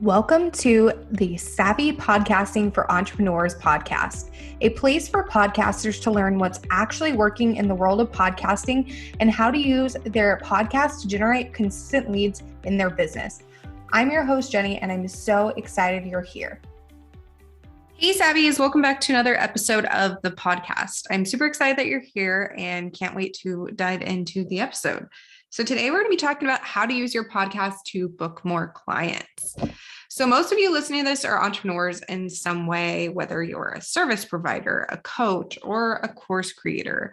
Welcome to the Savvy Podcasting for Entrepreneurs podcast, a place for podcasters to learn what's actually working in the world of podcasting and how to use their podcast to generate consistent leads in their business. I'm your host, Jenny, and I'm so excited you're here. Hey, Savvies, welcome back to another episode of the podcast. I'm super excited that you're here and can't wait to dive into the episode. So today we're going to be talking about how to use your podcast to book more clients. So most of you listening to this are entrepreneurs in some way, whether you're a service provider, a coach, or a course creator.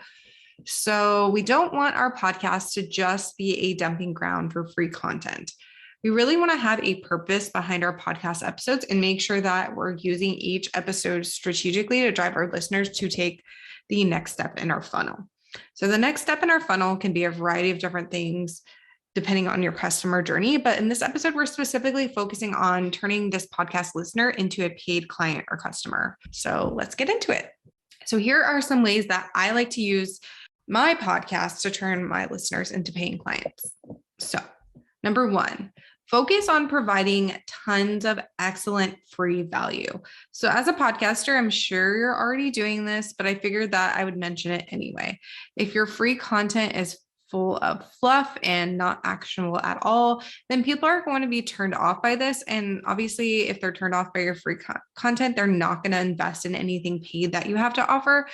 So we don't want our podcast to just be a dumping ground for free content. We really want to have a purpose behind our podcast episodes and make sure that we're using each episode strategically to drive our listeners to take the next step in our funnel. So the next step in our funnel can be a variety of different things depending on your customer journey. But in this episode, we're specifically focusing on turning this podcast listener into a paid client or customer. So let's get into it. So here are some ways that I like to use my podcast to turn my listeners into paying clients. So number one, focus on providing tons of excellent free value. So as a podcaster, I'm sure you're already doing this, but I figured that I would mention it anyway. If your free content is full of fluff and not actionable at all, then people are going to be turned off by this. And obviously, if they're turned off by your free content, they're not going to invest in anything paid that you have to offer.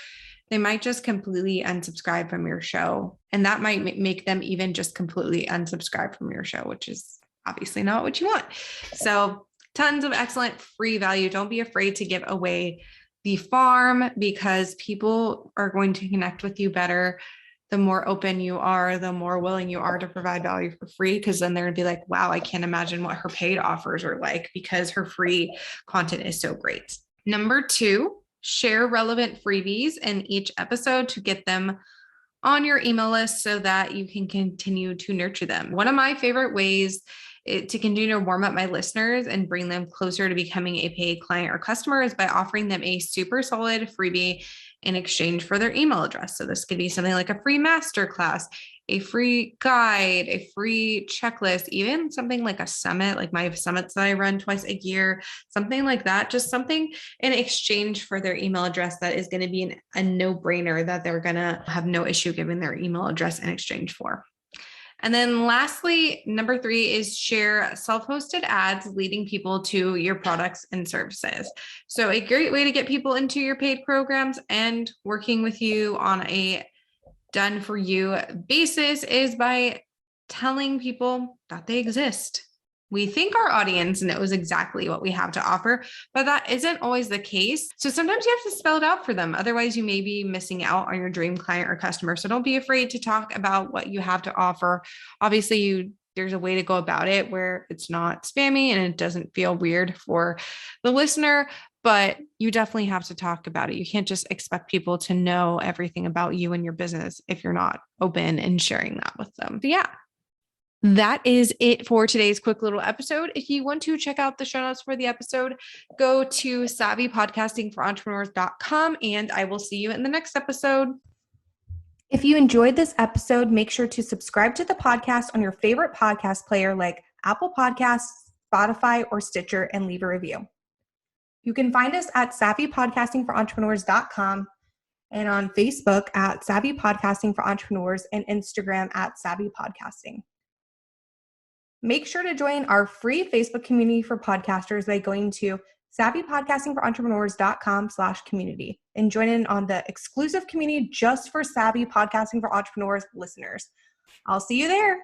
They might just completely unsubscribe from your show. And that might make them even just completely unsubscribe from your show, which is obviously not what you want. So tons of excellent free value. Don't be afraid to give away the farm because people are going to connect with you better. The more open you are, the more willing you are to provide value for free, because then they're going to be like, wow, I can't imagine what her paid offers are like because her free content is so great. Number two, share relevant freebies in each episode to get them on your email list so that you can continue to nurture them. One of my favorite ways to continue to warm up my listeners and bring them closer to becoming a paid client or customer is by offering them a super solid freebie in exchange for their email address. So this could be something like a free masterclass, a free guide, a free checklist, even something like a summit, like my summits that I run twice a year, something like that, just something in exchange for their email address that is going to be a no-brainer that they're going to have no issue giving their email address in exchange for. And then lastly, number three is share self-hosted ads leading people to your products and services. So a great way to get people into your paid programs and working with you on a done for you basis is by telling people that they exist. We think our audience knows exactly what we have to offer, but that isn't always the case. So sometimes you have to spell it out for them. Otherwise, you may be missing out on your dream client or customer. So don't be afraid to talk about what you have to offer. Obviously, there's a way to go about it where it's not spammy and it doesn't feel weird for the listener, but you definitely have to talk about it. You can't just expect people to know everything about you and your business if you're not open and sharing that with them. But yeah. That is it for today's quick little episode. If you want to check out the show notes for the episode, go to savvypodcastingforentrepreneurs.com and I will see you in the next episode. If you enjoyed this episode, make sure to subscribe to the podcast on your favorite podcast player like Apple Podcasts, Spotify, or Stitcher and leave a review. You can find us at savvypodcastingforentrepreneurs.com and on Facebook at Savvy Podcasting for Entrepreneurs and Instagram at Savvy Podcasting. Make sure to join our free Facebook community for podcasters by going to savvypodcastingforentrepreneurs.com/community and join in on the exclusive community just for Savvy Podcasting for Entrepreneurs listeners. I'll see you there.